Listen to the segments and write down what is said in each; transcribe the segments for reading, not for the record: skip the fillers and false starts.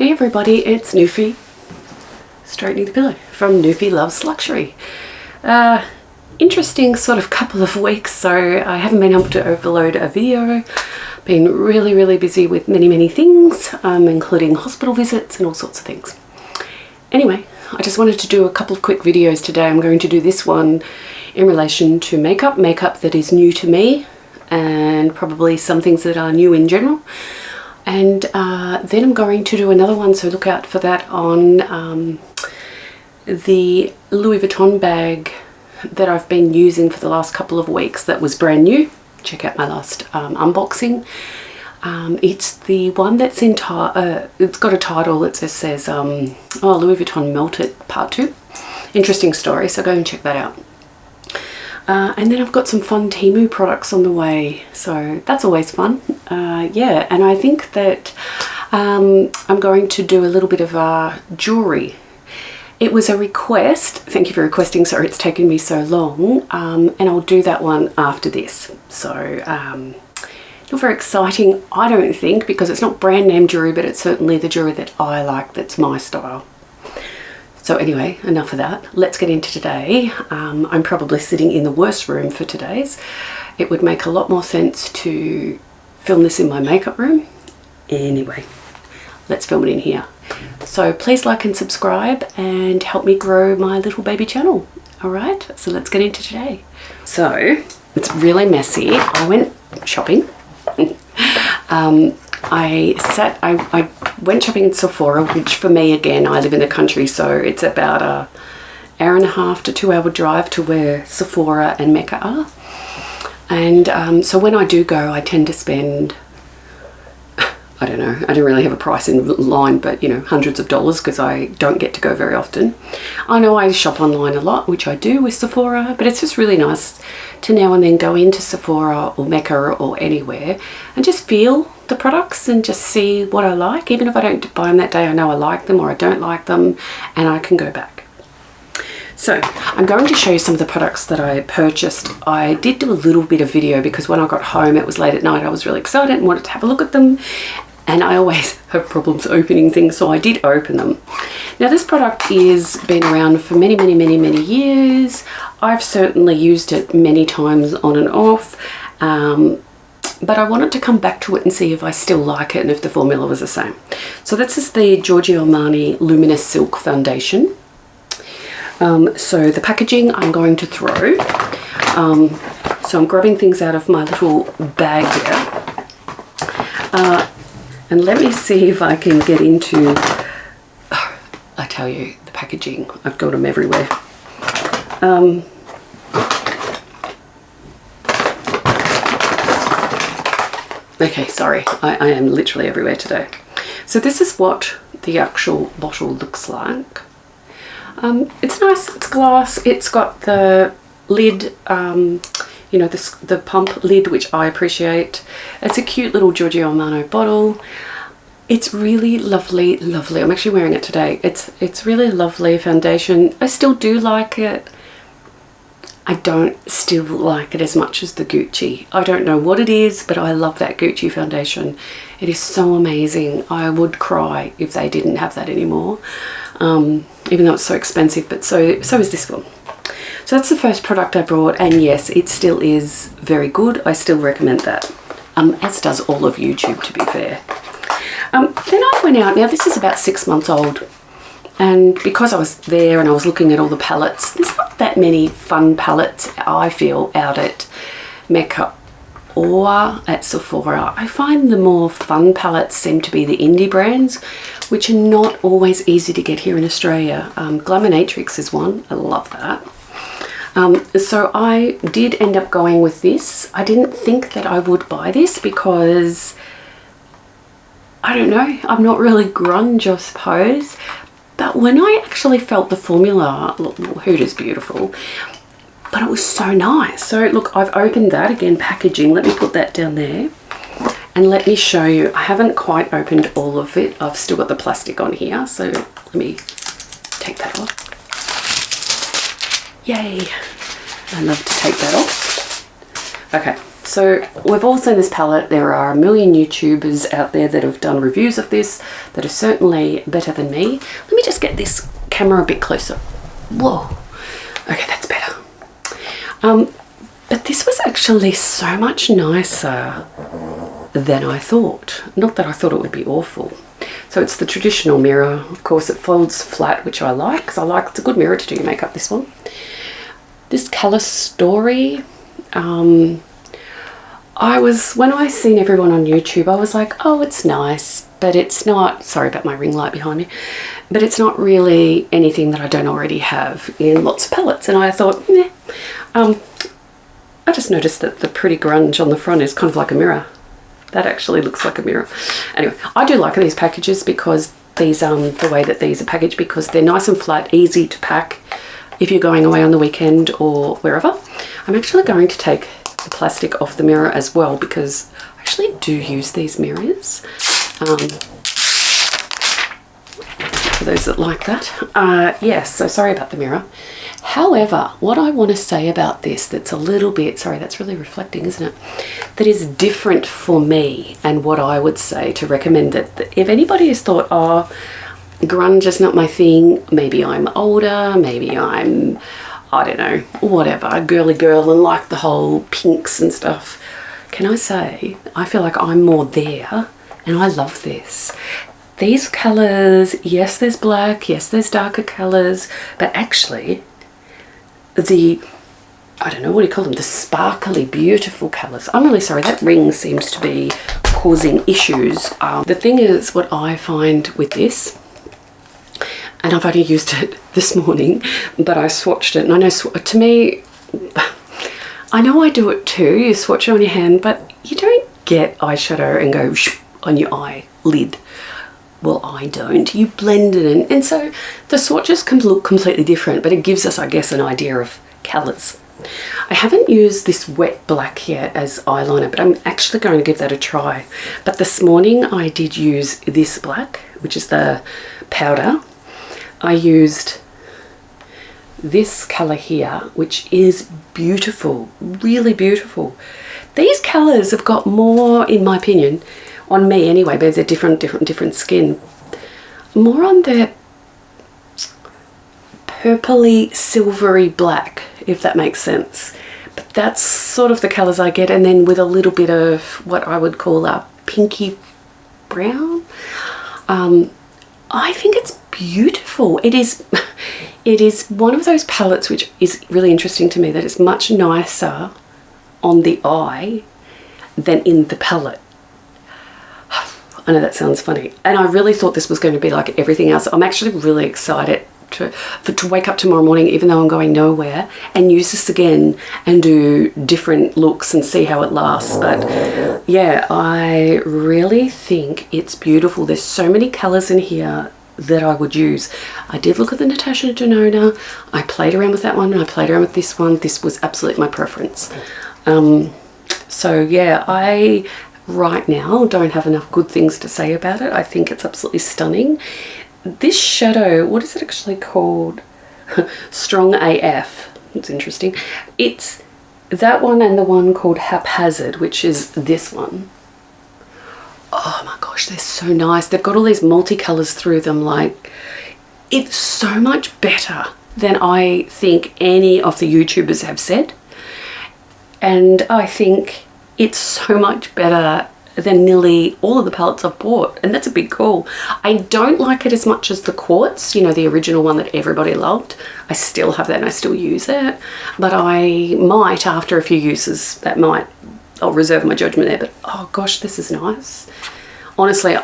Hey everybody, it's NOUFY, straightening the pillow from LVLuxury. Interesting sort of couple of weeks, so I haven't been able to upload a video. Been really busy with many things, including hospital visits and all sorts of things. Anyway, I just wanted to do a couple of quick videos today. I'm going to do this one in relation to makeup that is new to me, and probably some things that are new in general. And then I'm going to do another one, so look out for that, on the Louis Vuitton bag that I've been using for the last couple of weeks that was brand new. Check out my last unboxing. It's the one that's in, it's got a title that just says, Louis Vuitton Melted Part 2. Interesting story, so go and check that out. And then I've got some fun Temu products on the way, so that's always fun. Yeah, and I think that I'm going to do a little bit of jewellery. It was a request, thank you for requesting, sorry it's taken me so long, and I'll do that one after this. So, not very exciting, I don't think, because it's not brand name jewellery, but it's certainly the jewellery that I like, that's my style. So anyway, enough of that. Let's get into today. I'm probably sitting in the worst room for today's. It would make a lot more sense to film this in my makeup room. Anyway, let's film it in here. So please like and subscribe and help me grow my little baby channel. All right, so let's get into today. So it's really messy. I went shopping. I went shopping in Sephora, which for me, again, I live in the country, so it's about an hour and a half to 2 hour drive to where Sephora and Mecca are. And so when I do go, I tend to spend, I don't know, I don't really have a price in line, but you know, hundreds of dollars, because I don't get to go very often. I know I shop online a lot, which I do with Sephora, but it's just really nice to now and then go into Sephora or Mecca or anywhere and just feel the products and just see what I like. Even if I don't buy them that day, I know I like them or I don't like them, and I can go back. So I'm going to show you some of the products that I purchased. I did do a little bit of video because when I got home, it was late at night. I was really excited and wanted to have a look at them. And I always have problems opening things, so I did open them. Now this product is been around for many years. I've certainly used it many times on and off. But I wanted to come back to it and see if I still like it and if the formula was the same. So this is the Giorgio Armani Luminous Silk Foundation. So the packaging I'm going to throw. So I'm grabbing things out of my little bag here. And let me see if I can get into, I tell you, the packaging, I've got them everywhere. Okay, sorry, I am literally everywhere today. So this is what the actual bottle looks like. It's nice, it's glass, it's got the lid, you know, the pump lid, which I appreciate. It's a cute little Giorgio Armani bottle. It's really lovely. I'm actually wearing it today. It's really lovely foundation. I still do like it. I don't still like it as much as the Gucci. I don't know what it is, but I love that Gucci foundation. It is so amazing. I would cry if they didn't have that anymore, even though it's so expensive, but so is this one. So that's the first product I brought, and yes, it still is very good. I still recommend that, as does all of YouTube, to be fair. Then I went out, now this is about 6 months old, and because I was there and I was looking at all the palettes, there's not that many fun palettes, I feel, out at Mecca or at Sephora. I find the more fun palettes seem to be the indie brands, which are not always easy to get here in Australia. Glamonatrix is one, I love that. So I did end up going with this. I didn't think that I would buy this because, I don't know, I'm not really grunge, I suppose. But when I actually felt the formula, look, Hoot is beautiful, but it was so nice. So look, I've opened that, again, packaging. Let me put that down there. And let me show you, I haven't quite opened all of it. I've still got the plastic on here. So let me take that off. Yay. I love to take that off. Okay, So we've all seen this palette. There are a million YouTubers out there that have done reviews of this that are certainly better than me. Let me just get this camera a bit closer. Whoa. Okay, that's better. But this was actually so much nicer than I thought. Not that I thought it would be awful. So it's the traditional mirror. Of course, it folds flat, which I like, because it's a good mirror to do your makeup, this one. This Colour Story, when I seen everyone on YouTube, I was like, oh, it's nice, but it's not, sorry about my ring light behind me, but it's not really anything that I don't already have in lots of palettes. And I thought, nah. I just noticed that the pretty grunge on the front is kind of like a mirror. That actually looks like a mirror. Anyway, I do like these packages because these, the way that these are packaged, because they're nice and flat, easy to pack if you're going away on the weekend or wherever. I'm actually going to take the plastic off the mirror as well, because I actually do use these mirrors. For those that like that. Yes, so sorry about the mirror. However, what I want to say about this that's a little bit, sorry, that's really reflecting, isn't it? That is different for me, and what I would say to recommend it. If anybody has thought, oh, grunge is not my thing, maybe I'm older, maybe I'm, I don't know, whatever, a girly girl and like the whole pinks and stuff. Can I say, I feel like I'm more there, and I love this. These colours, yes, there's black, yes, there's darker colours, but actually, I don't know, what do you call them? The sparkly, beautiful colours. I'm really sorry, that ring seems to be causing issues. The thing is, what I find with this, and I've only used it this morning, but I swatched it, and I know, to me, I know I do it too, you swatch it on your hand, but you don't get eyeshadow and go on your eyelid. Well, I don't. You blend it in. And so the swatches can look completely different, but it gives us, I guess, an idea of colours. I haven't used this wet black yet as eyeliner, but I'm actually going to give that a try. But this morning I did use this black, which is the powder. I used this colour here, which is beautiful, really beautiful. These colours have got more, in my opinion, on me anyway, but they're different skin, more on the purpley silvery black, if that makes sense. But that's sort of the colours I get, and then with a little bit of what I would call a pinky brown. I think it's beautiful. It is one of those palettes which is really interesting to me, that it's much nicer on the eye than in the palette. I know that sounds funny, and I really thought this was going to be like everything else. I'm actually really excited to wake up tomorrow morning, even though I'm going nowhere, and use this again and do different looks and see how it lasts. But yeah, I really think it's beautiful. There's so many colours in here that I would use. I did look at the Natasha Denona. I played around with that one, and I played around with this one. This was absolutely my preference. So yeah, I right now don't have enough good things to say about it. I think it's absolutely stunning. This shadow, what is it actually called? Strong AF. It's interesting. It's that one and the one called Haphazard, which is this one. Oh my gosh, they're so nice. They've got all these multicolours through them. Like, it's so much better than I think any of the YouTubers have said. And I think it's so much better than nearly all of the palettes I've bought, and that's a big call. I don't like it as much as the Quartz, you know, the original one that everybody loved. I still have that and I still use it, but I might, after a few uses, I'll reserve my judgment there. But oh gosh, this is nice. Honestly,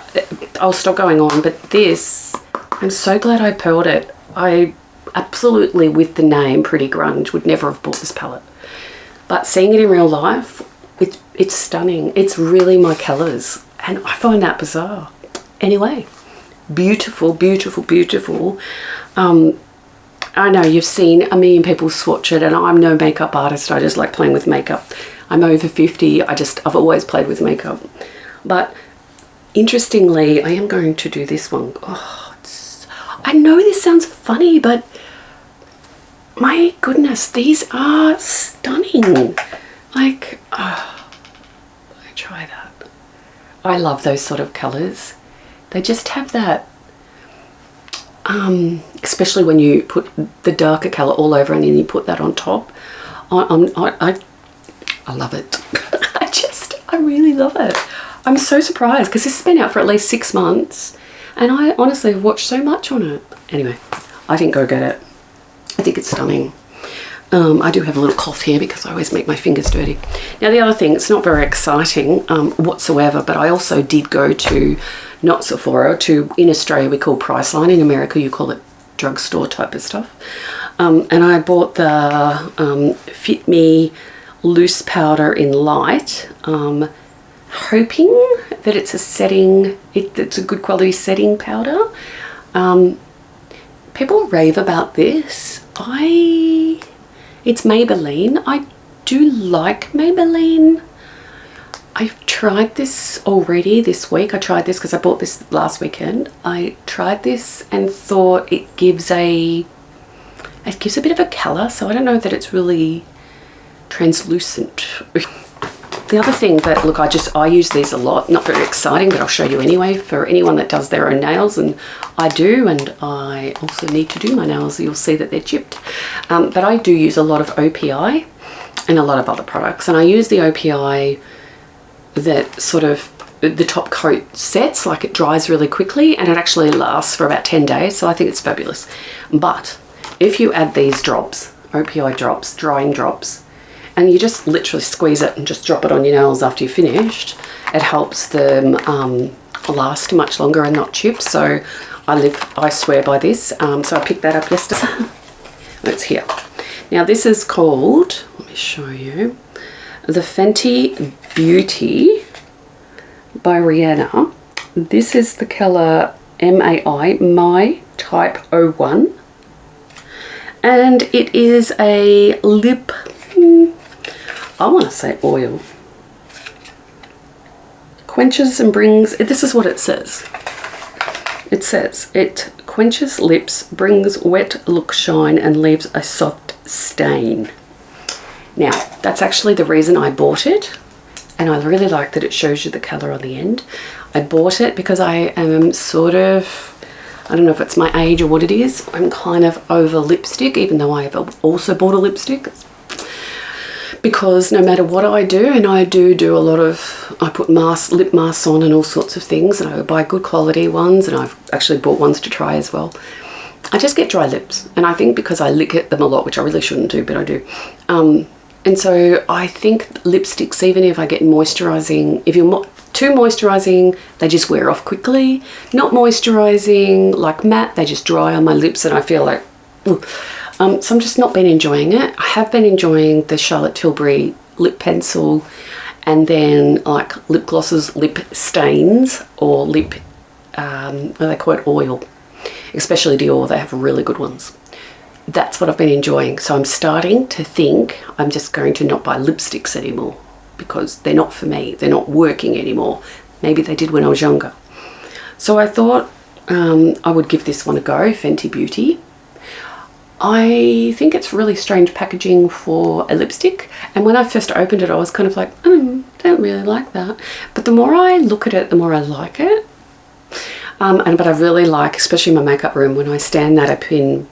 I'll stop going on, but this, I'm so glad I pearled it. I absolutely, with the name Pretty Grunge, would never have bought this palette. But seeing it in real life, it's stunning. It's really my colours, and I find that bizarre. Anyway, beautiful, beautiful, beautiful. I know you've seen a million people swatch it, and I'm no makeup artist. I just like playing with makeup. I'm over 50. I've always played with makeup. But interestingly, I am going to do this one. Oh, I know this sounds funny, but my goodness, these are stunning. Like, try that. I love those sort of colours. They just have that, especially when you put the darker colour all over and then you put that on top. I love it. I really love it. I'm so surprised because this has been out for at least 6 months and I honestly have watched so much on it. Anyway, I think go get it. I think it's stunning. I do have a little cough here because I always make my fingers dirty. Now the other thing, it's not very exciting whatsoever, but I also did go to, not Sephora, in Australia we call Priceline, in America you call it drugstore type of stuff. And I bought the Fit Me loose powder in light, hoping that it's a setting, it's a good quality setting powder. People rave about this. It's Maybelline. I do like Maybelline. I've tried this already this week. I tried this because I bought this last weekend. I tried this and thought it gives a bit of a colour, so I don't know that it's really translucent. The other thing that, look, I use these a lot, not very exciting, but I'll show you anyway, for anyone that does their own nails, and I do, and I also need to do my nails, you'll see that they're chipped. But I do use a lot of OPI and a lot of other products, and I use the OPI that sort of, the top coat sets, like it dries really quickly, and it actually lasts for about 10 days, so I think it's fabulous. But if you add these drops, OPI drops, drying drops, and you just literally squeeze it and just drop it on your nails after you're finished, it helps them last much longer and not chip. So I swear by this. So I picked that up yesterday. It's here. Now this is called, let me show you, the Fenty Beauty by Rihanna. This is the colour MAI, My Type 01. And it is a lip, I want to say oil. Quenches and brings, this is what it says. It says, it quenches lips, brings wet look shine and leaves a soft stain. Now, that's actually the reason I bought it. And I really like that it shows you the colour on the end. I bought it because I am sort of, I don't know if it's my age or what it is, I'm kind of over lipstick, even though I have also bought a lipstick. Because no matter what I do, and I do a lot of, I put lip masks on and all sorts of things, and I buy good quality ones, and I've actually bought ones to try as well. I just get dry lips, and I think because I lick at them a lot, which I really shouldn't do, but I do. And so I think lipsticks, even if I get moisturising, if you're too moisturising, they just wear off quickly. Not moisturising, like matte, they just dry on my lips, and I feel like, ooh. So I'm just not been enjoying it. I have been enjoying the Charlotte Tilbury lip pencil, and then like lip glosses, lip stains, or lip, what do they call it, oil. Especially Dior, they have really good ones. That's what I've been enjoying. So I'm starting to think I'm just going to not buy lipsticks anymore because they're not for me. They're not working anymore. Maybe they did when I was younger. So I thought I would give this one a go, Fenty Beauty. I think it's really strange packaging for a lipstick, and when I first opened it I was kind of like, don't really like that, but the more I look at it the more I like it. But I really like, especially in my makeup room, when I stand that up in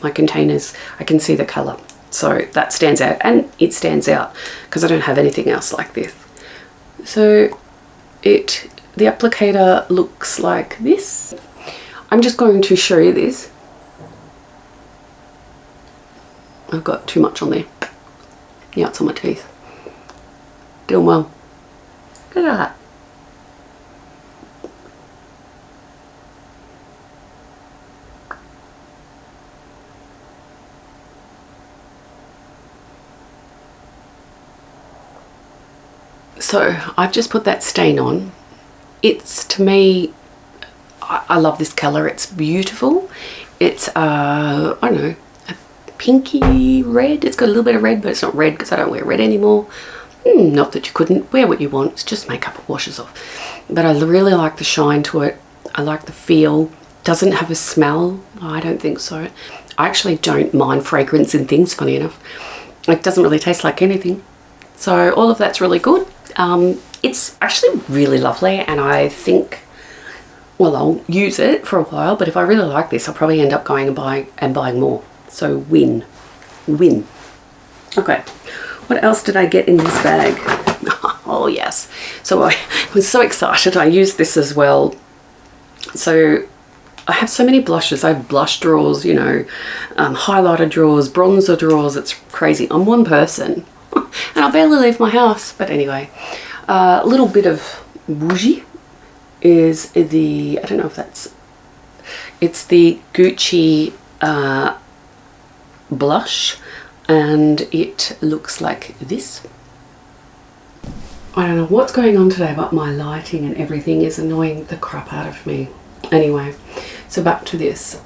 my containers, I can see the colour, so that stands out, and it stands out because I don't have anything else like this. So the applicator looks like this. I'm just going to show you this. I've got too much on there. Yeah, it's on my teeth. Doing well. Look at that. So I've just put that stain on. It's, to me, I love this colour. It's beautiful. It's, I don't know, pinky red. It's got a little bit of red, but it's not red because I don't wear red anymore. Not that you couldn't wear what you want, it's just makeup, it washes off. But I really like the shine to it. I like the feel. Doesn't have a smell. I don't think so. I actually don't mind fragrance in things, funny enough. It doesn't really taste like anything. So all of that's really good. it's actually really lovely, and I think, well, I'll use it for a while, but if I really like this, I'll probably end up going and buying more. So win. Okay, what else did I get in this bag? Oh yes, so I was so excited. I used this as well. So I have so many blushes. I have blush drawers, you know, highlighter drawers, bronzer drawers. It's crazy. I'm one person and I barely leave my house. But anyway, a little bit of bougie is the, I don't know if that's, it's the Gucci blush, and it looks like this. I don't know what's going on today, but my lighting and everything is annoying the crap out of me. Anyway, so back to this.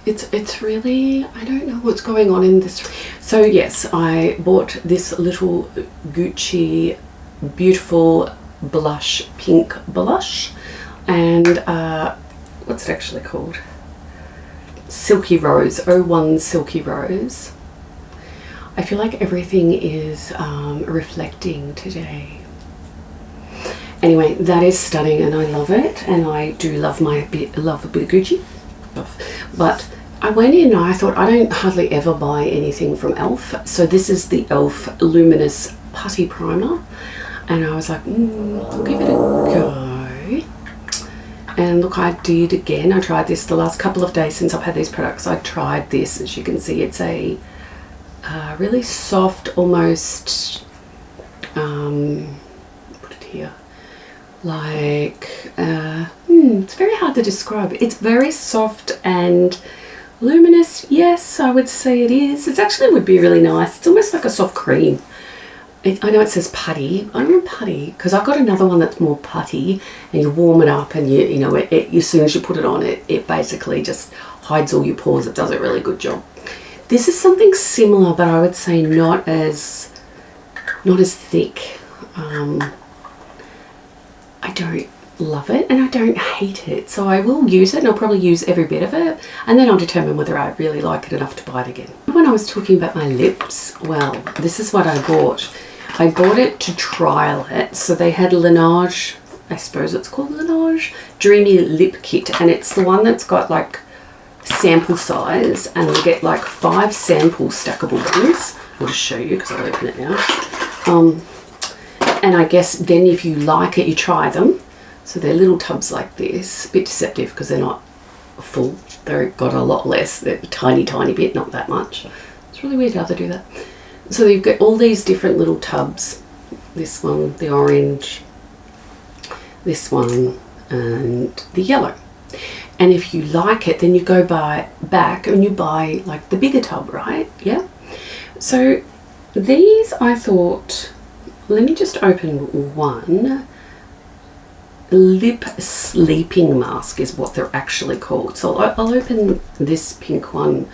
It's really, I don't know what's going on in this. So yes, I bought this little Gucci beautiful blush, pink blush, and what's it actually called? Silky Rose, 01 Silky Rose. I feel like everything is reflecting today. Anyway, that is stunning and I love it, and I do love a bit of Gucci. But I went in and I thought I don't hardly ever buy anything from e.l.f. So this is the e.l.f. Luminous Putty Primer, and I was like, I'll give it a go. And look, I did again. I tried this the last couple of days since I've had these products. I tried this. As you can see, it's a really soft, almost, put it here, like, it's very hard to describe. It's very soft and luminous. Yes, I would say it is. It actually would be really nice. It's almost like a soft cream. I know it says putty. I don't want putty because I've got another one that's more putty, and you warm it up, and you know, as soon as you put it on, it basically just hides all your pores. It does a really good job. This is something similar, but I would say not as thick. I don't love it and I don't hate it, so I will use it, and I'll probably use every bit of it, and then I'll determine whether I really like it enough to buy it again. When I was talking about my lips, well, this is what I bought. I bought it to trial it. So they had Laneige, I suppose it's called Laneige Dreamy Lip Kit, and it's the one that's got like sample size, and you get like 5 sample stackable ones. I'll just show you because I'll open it now. And I guess then if you like it, you try them. So they're little tubs like this, a bit deceptive because they're not full. They've got a lot less, they're a tiny bit, not that much. It's really weird how they do that. So you've got all these different little tubs. This one, the orange, this one, and the yellow. And if you like it, then you go back and you buy like the bigger tub, right? Yeah. So these, I thought, let me just open one. Lip sleeping mask is what they're actually called. So I'll open this pink one.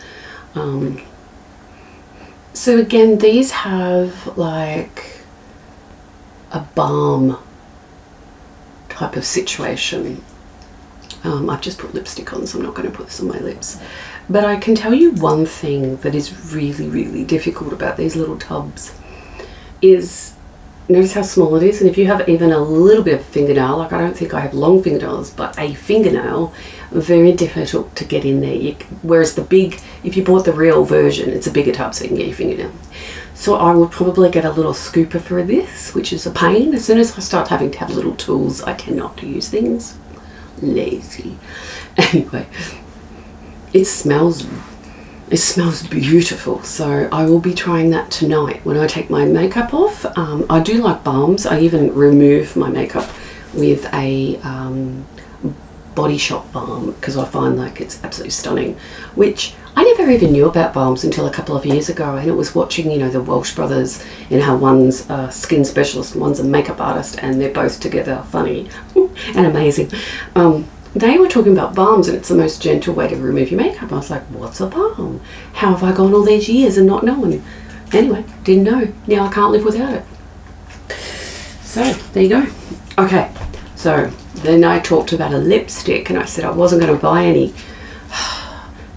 So again, these have like a balm type of situation. I've just put lipstick on, so I'm not going to put this on my lips. But I can tell you one thing that is really, really difficult about these little tubs is, notice how small it is, and if you have even a little bit of fingernail, like I don't think I have long fingernails, but a fingernail, very difficult to get in there. Whereas the big, if you bought the real version, it's a bigger tub so you can get your fingernail. So I would probably get a little scooper for this, which is a pain. As soon as I start having to have little tools, I tend not to use things. Lazy. Anyway, it smells beautiful, so I will be trying that tonight when I take my makeup off. I do like balms. I even remove my makeup with a Body Shop balm because I find like it's absolutely stunning, which I never even knew about balms until a couple of years ago, and it was watching, you know, the Welsh brothers, and how one's a skin specialist and one's a makeup artist, and they're both together funny and amazing. They were talking about balms, and it's the most gentle way to remove your makeup. I was like, what's a balm? How have I gone all these years and not known? Anyway, didn't know. Now I can't live without it. So, there you go. Okay, so then I talked about a lipstick, and I said I wasn't going to buy any.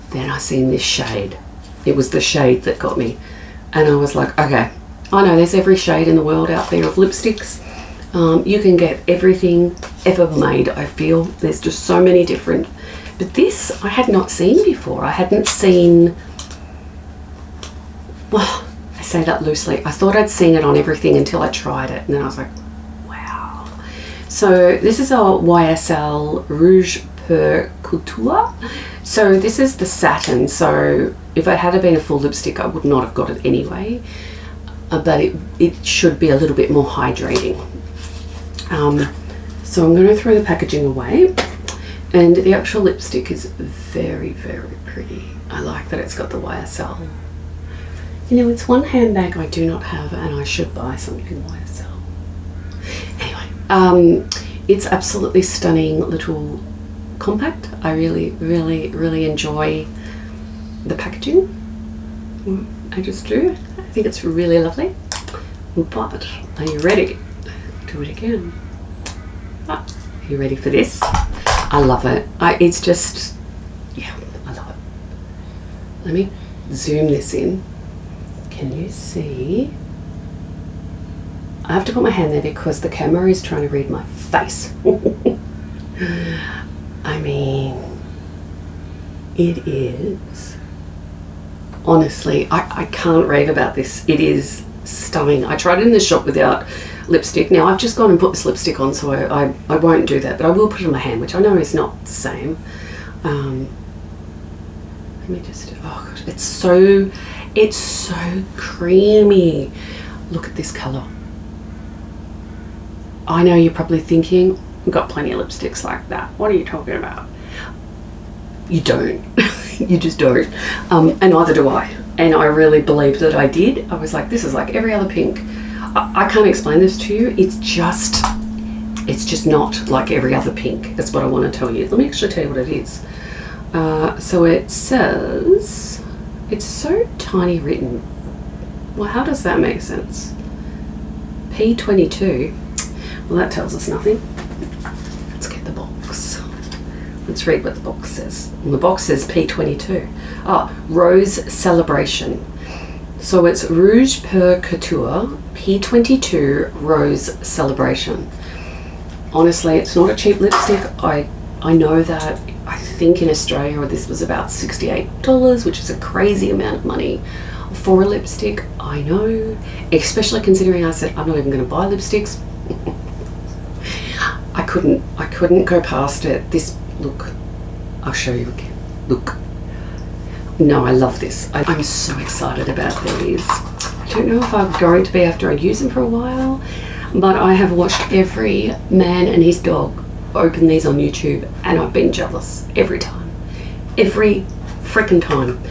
Then I seen this shade. It was the shade that got me. And I was like, okay, I know there's every shade in the world out there of lipsticks. You can get everything ever made, I feel. There's just so many different. But this I had not seen before. I hadn't seen, well, I say that loosely. I thought I'd seen it on everything until I tried it. And then I was like, wow. So this is a YSL Rouge Per Couture. So this is the satin. So if it had been a full lipstick, I would not have got it anyway. But it should be a little bit more hydrating. So I'm going to throw the packaging away, and the actual lipstick is very, very pretty. I like that it's got the YSL. You know, it's one handbag I do not have, and I should buy something YSL. Anyway, it's absolutely stunning little compact. I really, really, really enjoy the packaging. I just do. I think it's really lovely. But are you ready? Do it again. Are you ready for this? I love it. It's just, yeah, I love it. Let me zoom this in. Can you see? I have to put my hand there because the camera is trying to read my face. I mean, it is, honestly, I can't rave about this. It is stunning. I tried it in the shop without lipstick. Now I've just gone and put this lipstick on, so I won't do that, but I will put it on my hand, which I know is not the same. Let me just, oh gosh, it's so creamy. Look at this color. I know you're probably thinking, I've got plenty of lipsticks like that. What are you talking about? You don't. You just don't. And neither do I. And I really believed that I did. I was like, this is like every other pink. I can't explain this to you. It's just not like every other pink. That's what I want to tell you. Let me actually tell you what it is. So it says, it's so tiny written. Well, how does that make sense? P22. Well, that tells us nothing. Let's get the box. Let's read what the box says. And the box says P22. Oh, Rose Celebration. So it's Rouge Per Couture P22 Rose Celebration. Honestly, it's not a cheap lipstick. I know that. I think in Australia this was about $68, which is a crazy amount of money for a lipstick. I know, especially considering I said I'm not even going to buy lipsticks. I couldn't go past it. This, look, I'll show you again. Look. No, I love this. I'm so excited about these. I don't know if I'm going to be after I use them for a while, but I have watched every man and his dog open these on YouTube, and I've been jealous every time. Every freaking time.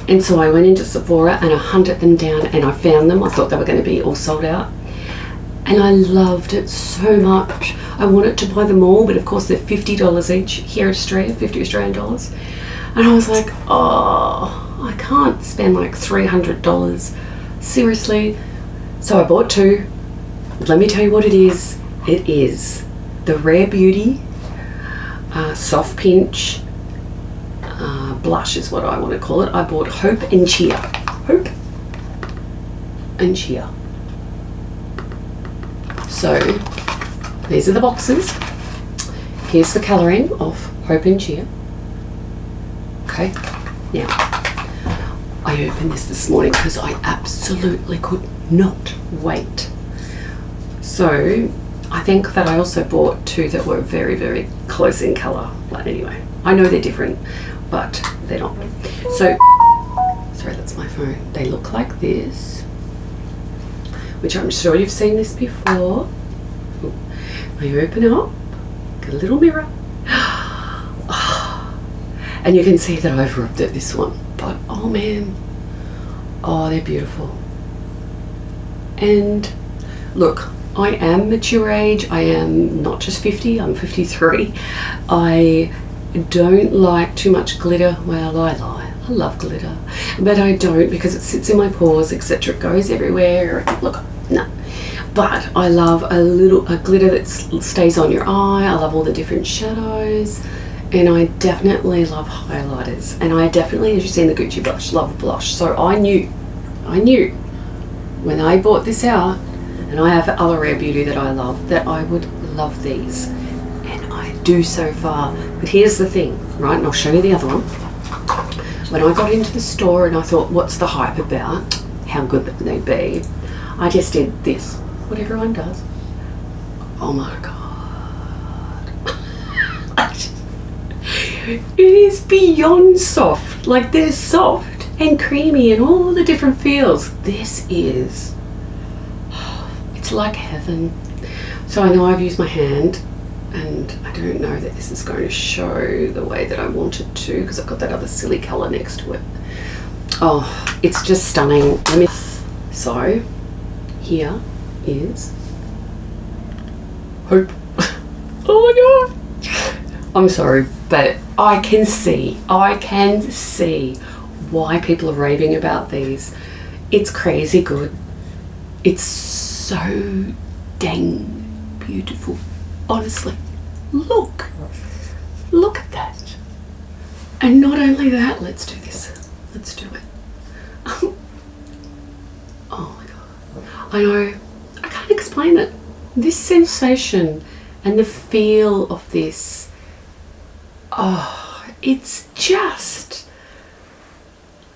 And so I went into Sephora and I hunted them down and I found them. I thought they were going to be all sold out. And I loved it so much. I wanted to buy them all, but of course they're $50 each here in Australia, 50 Australian dollars. And I was like, oh, I can't spend like $300. Seriously. So I bought two. Let me tell you what it is. It is the Rare Beauty Soft Pinch blush is what I want to call it. I bought Hope and Cheer. Hope and Cheer. So these are the boxes. Here's the colouring of Hope and Cheer. Okay, now I opened this morning because I absolutely could not wait. So I think that I also bought two that were very, very close in colour. But anyway, I know they're different, but they're not. So, sorry, that's my phone. They look like this, which I'm sure you've seen this before. I open it up, get a little mirror. And you can see that I've rubbed at this one, but oh man, oh, they're beautiful. And look, I am mature age. I am not just 50, I'm 53. I don't like too much glitter. Well, I lie. I love glitter, but I don't because it sits in my pores, etc. It goes everywhere. Look, no. But I love a glitter that stays on your eye. I love all the different shadows. And I definitely love highlighters. And I definitely, as you see in the Gucci blush, love blush. So I knew when I bought this out, and I have other Rare Beauty that I love, that I would love these. And I do so far. But here's the thing, right? And I'll show you the other one. When I got into the store and I thought, what's the hype about? How good that they be? I just did this. What everyone does. Oh my God. It is beyond soft. Like, they're soft and creamy and all the different feels. This is, it's like heaven. So I know I've used my hand, and I don't know that this is going to show the way that I want it to, because I've got that other silly colour next to it. Oh, it's just stunning. So here is hope. Oh my God. I'm sorry, but I can see why people are raving about these. It's crazy good. It's so dang beautiful. Honestly, look at that. And not only that, let's do this. Let's do it. Oh my God. I know, I can't explain it. This sensation and the feel of this, oh, it's just,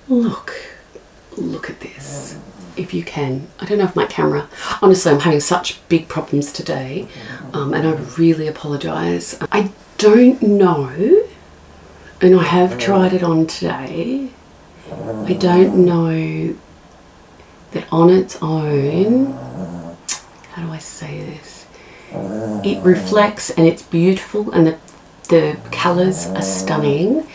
look at this. If you can. I don't know if my camera, honestly, I'm having such big problems today, and I really apologise. I don't know, and I have tried it on today. I don't know that on its own, how do I say this? It reflects and it's beautiful, and the colours are stunning.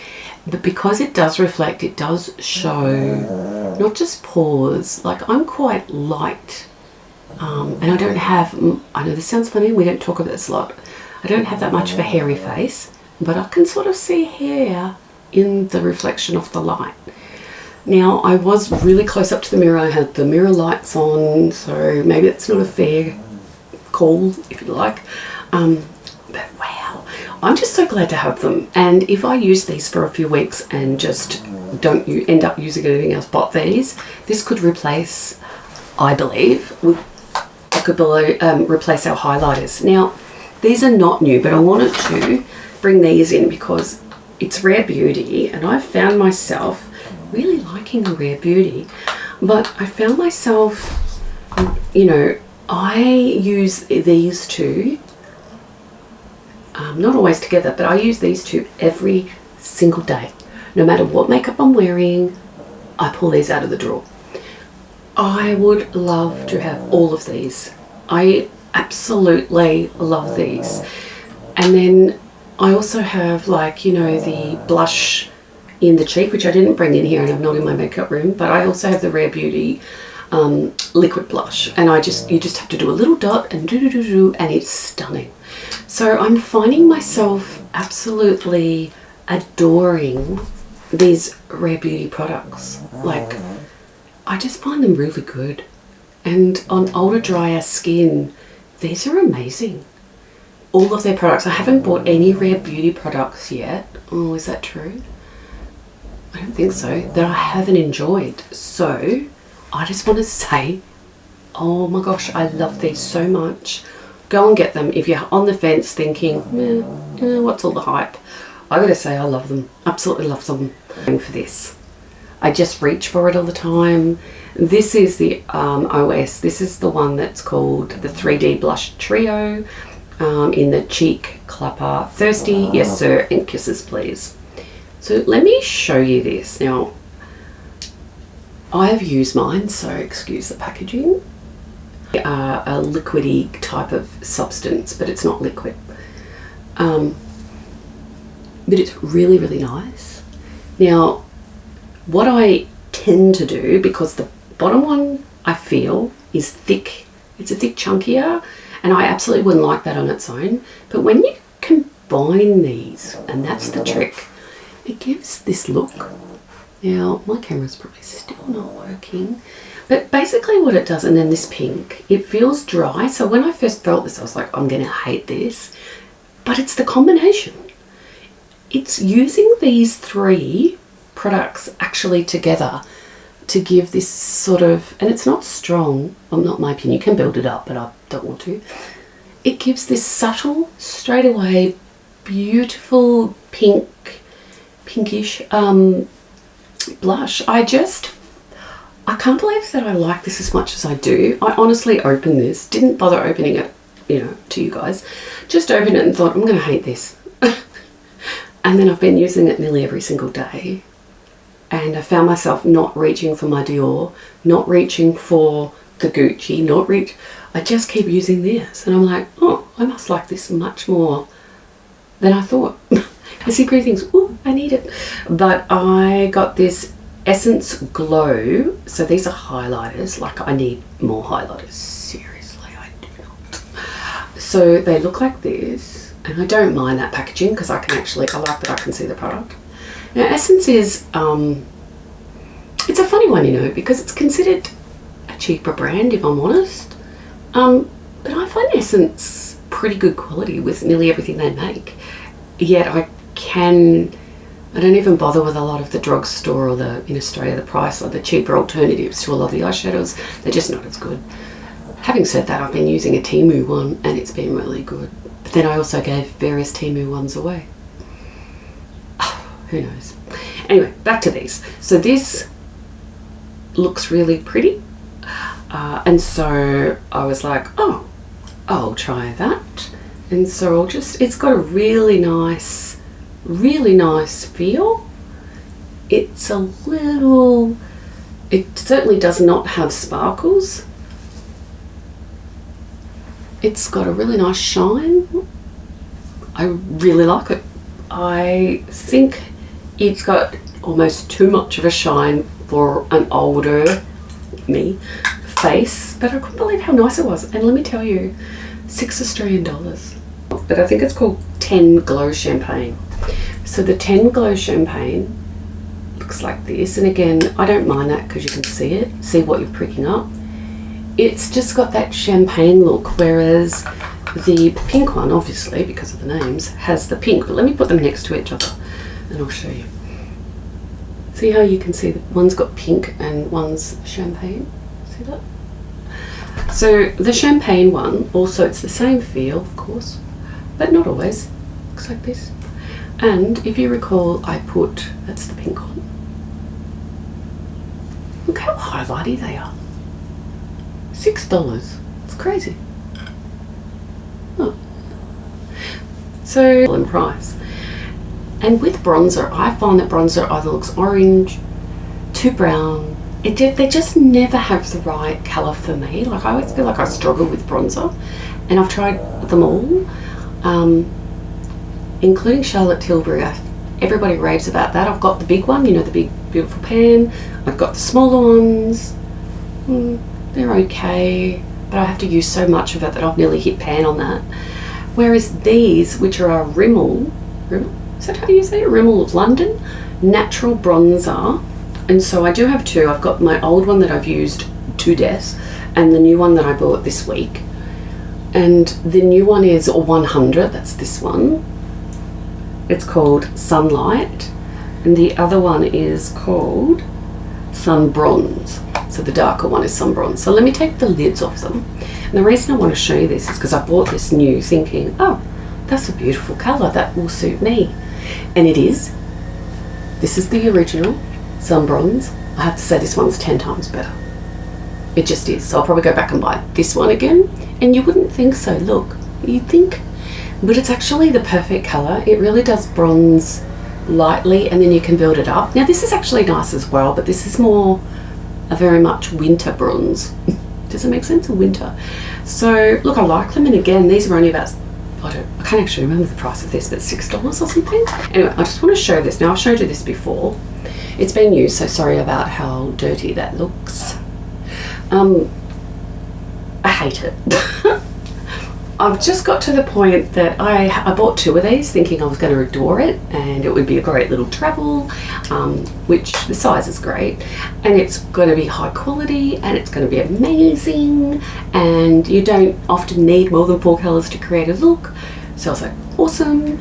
But because it does reflect, it does show not just pores. Like, I'm quite light, and I don't have, I know this sounds funny, we don't talk about this a lot. I don't have that much of a hairy face, but I can sort of see hair in the reflection of the light. Now, I was really close up to the mirror. I had the mirror lights on, so maybe it's not a fair call, if you like. But wow, I'm just so glad to have them. And if I use these for a few weeks and just don't end up using anything else but these, this could replace, I believe, replace our highlighters. Now, these are not new, but I wanted to bring these in because it's Rare Beauty, and I've found myself really liking a Rare Beauty, but I found myself, you know, I use these two, not always together, but I use these two every single day. No matter what makeup I'm wearing, I pull these out of the drawer. I would love to have all of these. I absolutely love these. And then I also have, like, you know, the blush in the cheek, which I didn't bring in here and I'm not in my makeup room, but I also have the Rare Beauty liquid blush, and you just have to do a little dot and and it's stunning. So I'm finding myself absolutely adoring these Rare Beauty products. Like, I just find them really good, and on older, drier skin, these are amazing. All of their products. I haven't bought any Rare Beauty products yet. Oh, is that true? I don't think so, that I haven't enjoyed. So I just want to say, oh my gosh, I love these so much. Go and get them if you're on the fence thinking, what's all the hype? I gotta say, I love them. Absolutely love them. For this, I just reach for it all the time. This is the OS. This is the one that's called the 3D Blush Trio, in the Cheek Clapper. Thirsty, yes sir, and Kisses Please. So let me show you this. Now, I have used mine, so excuse the packaging. They are a liquidy type of substance, but it's not liquid. But it's really, really nice. Now, what I tend to do, because the bottom one I feel is thick, it's a thick chunkier, and I absolutely wouldn't like that on its own. But when you combine these, and that's the trick, it gives this look. Now, my camera's probably still not working, but basically what it does, and then this pink, it feels dry. So when I first felt this, I was like, I'm gonna hate this, but it's the combination. It's using these three products actually together to give this sort of, and it's not strong, well, not my opinion, you can build it up, but I don't want to. It gives this subtle, straight away, beautiful pinkish blush. I can't believe that I like this as much as I do. I honestly opened this, didn't bother opening it, you know, to you guys. Just opened it and thought, I'm going to hate this. And then I've been using it nearly every single day. And I found myself not reaching for my Dior, not reaching for the Gucci, I just keep using this. And I'm like, oh, I must like this much more than I thought. I see pretty things, oh, I need it. But I got this Essence Glow. So these are highlighters. Like, I need more highlighters. Seriously, I do not. So they look like this. And I don't mind that packaging because I like that I can see the product. Now, Essence is, it's a funny one, you know, because it's considered a cheaper brand, if I'm honest. But I find Essence pretty good quality with nearly everything they make. Yet I don't even bother with a lot of the drugstore or in Australia, the price or the cheaper alternatives to a lot of the eyeshadows. They're just not as good. Having said that, I've been using a Temu one and it's been really good. But then I also gave various Temu ones away. Oh, who knows? Anyway, back to these. So this looks really pretty. And so I was like, oh, I'll try that. And so it's got a really nice feel. It's a little, it certainly does not have sparkles. It's got a really nice shine. I really like it. I think it's got almost too much of a shine for an older me face, but I couldn't believe how nice it was. And let me tell you, $6 Australian. But I think it's called 10 Glow Champagne. So the 10 Glow Champagne looks like this, and again, I don't mind that because you can see what you're pricking up. It's just got that champagne look, whereas the pink one, obviously because of the names, has the pink. But let me put them next to each other and I'll show you. See how you can see that one's got pink and one's champagne? See that? So the champagne one, also it's the same feel, of course, but not always. Looks like this. And if you recall, that's the pink one. Look how highlighty they are. $6. It's crazy. Oh. So, in price. And with bronzer, I find that bronzer either looks orange, too brown. They just never have the right colour for me. Like, I always feel like I struggle with bronzer. And I've tried them all, including Charlotte Tilbury. Everybody raves about that. I've got the big one, you know, the big beautiful pan. I've got the smaller ones. They're okay, but I have to use so much of it that I've nearly hit pan on that. Whereas these, which are a Rimmel, is that how you say it? Rimmel of London natural bronzer. And so I do have two. I've got my old one that I've used to death and the new one that I bought this week. And the new one is 100, that's this one. It's called Sunlight, and the other one is called Sun Bronze. So the darker one is Sun Bronze. So let me take the lids off them. And the reason I want to show you this is because I bought this new thinking, oh, that's a beautiful colour, that will suit me. And it is. This is the original Sun Bronze. I have to say this one's 10 times better. It just is. So I'll probably go back and buy this one again. And you wouldn't think so, look. You'd think, but it's actually the perfect colour. It really does bronze lightly and then you can build it up. Now this is actually nice as well, but this is more a very much winter bronze. Does it make sense? Winter. So look, I like them, and again, these are only about, I can't actually remember the price of this, but $6 or something. Anyway, I just want to show this. Now I've showed you this before. It's been used, so sorry about how dirty that looks. I hate it. I've just got to the point that I bought two of these thinking I was going to adore it and it would be a great little travel, which the size is great, and it's going to be high quality and it's going to be amazing, and you don't often need more than 4 colours to create a look. So I was like, awesome.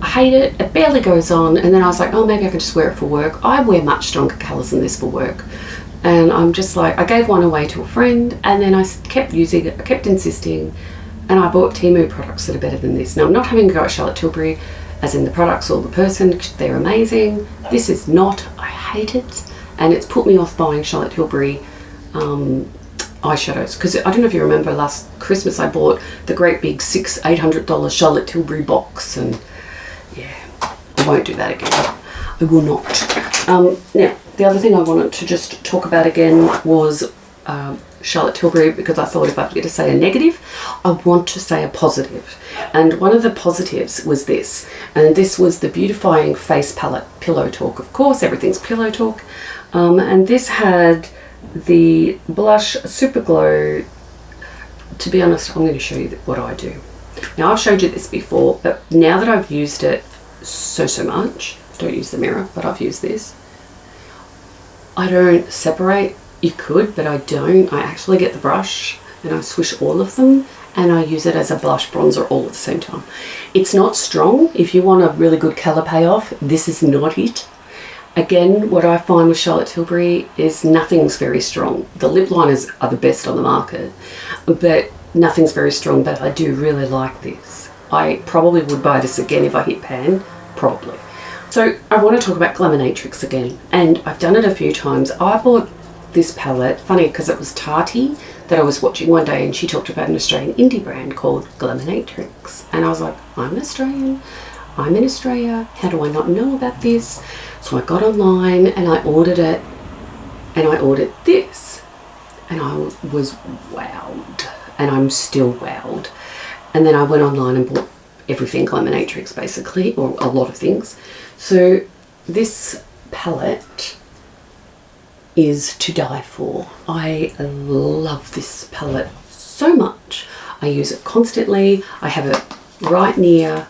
I hate it. It barely goes on, and then I was like, oh, maybe I could just wear it for work. I wear much stronger colours than this for work. And I'm just like, I gave one away to a friend, and then I kept using it, I kept insisting, and I bought Temu products that are better than this. Now, I'm not having a go at Charlotte Tilbury, as in the products or the person, they're amazing. This is not, I hate it, and it's put me off buying Charlotte Tilbury eyeshadows, because I don't know if you remember last Christmas I bought the great big $800 Charlotte Tilbury box, and yeah, I won't do that again. I will not. Now, the other thing I wanted to just talk about again was Charlotte Tilbury, because I thought if I get to say a negative, I want to say a positive. And one of the positives was this, and this was the Beautifying Face Palette Pillow Talk. Of course, everything's Pillow Talk. And this had the blush Super Glow. To be honest, I'm going to show you what I do. Now, I've showed you this before, but now that I've used it so much, don't use the mirror, but I've used this, I don't separate. You could, but I don't. I actually get the brush and I swish all of them, and I use it as a blush bronzer all at the same time. It's not strong. If you want a really good colour payoff, this is not it. Again, what I find with Charlotte Tilbury is nothing's very strong. The lip liners are the best on the market, but nothing's very strong, but I do really like this. I probably would buy this again if I hit pan, probably. So I want to talk about Glamonatrix again, and I've done it a few times. I bought this palette, funny because it was Tati that I was watching one day, and she talked about an Australian indie brand called Glamonatrix, and I was like, I'm an Australian, I'm in Australia, how do I not know about this? So I got online and I ordered it, and I ordered this, and I was wowed, and I'm still wowed. And then I went online and bought everything Glamonatrix basically, or a lot of things. So this palette is to die for. I love this palette so much. I use it constantly. I have it right near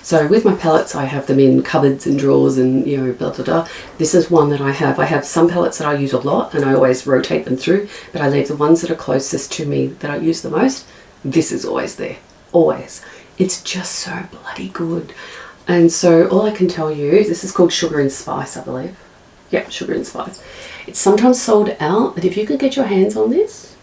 so with my palettes, I have them in cupboards and drawers and, you know, blah, blah, blah. This is one that I have some palettes that I use a lot, and I always rotate them through, but I leave the ones that are closest to me that I use the most. This is always there, always. It's just so bloody good. And so all I can tell you, this is called Sugar and Spice, I believe. Yep, Sugar and Spice. It's sometimes sold out, but if you could get your hands on this,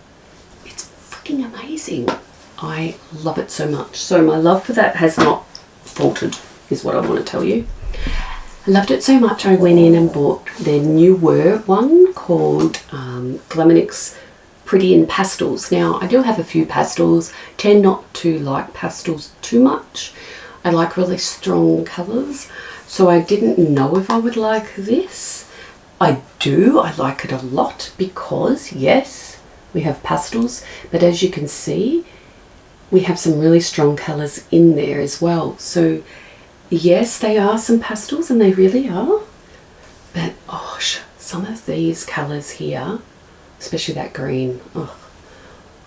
it's freaking amazing. I love it so much. So my love for that has not faltered, is what I want to tell you. I loved it so much I went in and bought their newer one called Glamonatrix Pretty in Pastels. Now, I do have a few pastels, tend not to like pastels too much. I like really strong colours, so I didn't know if I would like this. I do, I like it a lot because, yes, we have pastels, but as you can see, we have some really strong colours in there as well. So yes, they are some pastels, and they really are, but gosh, some of these colours here, especially that green, oh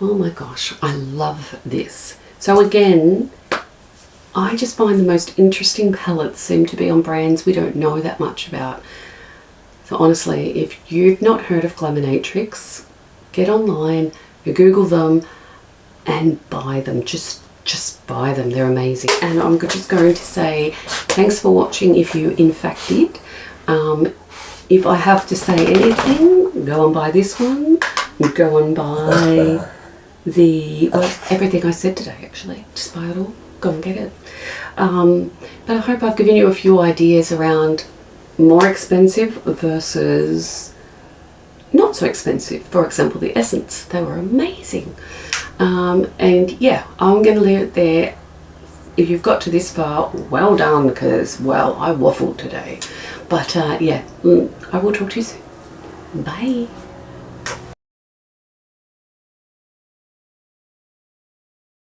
my gosh, I love this. So again, I just find the most interesting palettes seem to be on brands we don't know that much about. So honestly, if you've not heard of Glamonatrix, get online, you Google them, and buy them. Just buy them. They're amazing. And I'm just going to say thanks for watching if you in fact did. If I have to say anything, go and buy this one. Go and buy everything I said today, actually. Just buy it all. Go and get it. But I hope I've given you a few ideas around more expensive versus not so expensive. For example, the Essence. They were amazing. And yeah, I'm going to leave it there. If you've got to this far, well done, because, well, I waffled today. But yeah, I will talk to you soon. Bye.